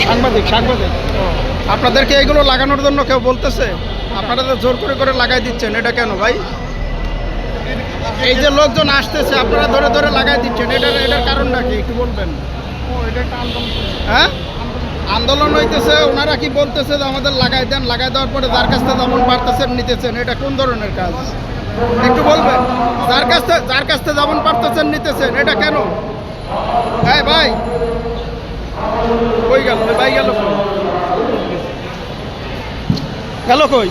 সাংবাদিক সাংবাদিক আপনাদেরকে এগুলো লাগানোর জন্য কেউ বলতেছে? আপনারা তো জোর করে করে লাগাই দিচ্ছেন, এটা কেন ভাই? এই যে লোকজন আসতেছে আপনারা ধরে ধরে লাগাই দিচ্ছেন, এটার কারণটা কি একটু বলবেন? হ্যাঁ, আন্দোলন হইতেছে, ওনারা কি বলতেছে যে আমাদের লাগাই দেন, লাগাই দেওয়ার পরে যার কাছ থেকে যেমন পারতেছেন নিতেছেন, এটা কোন ধরনের কাজ একটু বলবেন? যার কাছ থেকে যেমন পারতেছেন নিতেছেন, এটা কেন? হ্যাঁ ভাই, কই গেল ভাই? গেল কই? গেল কই?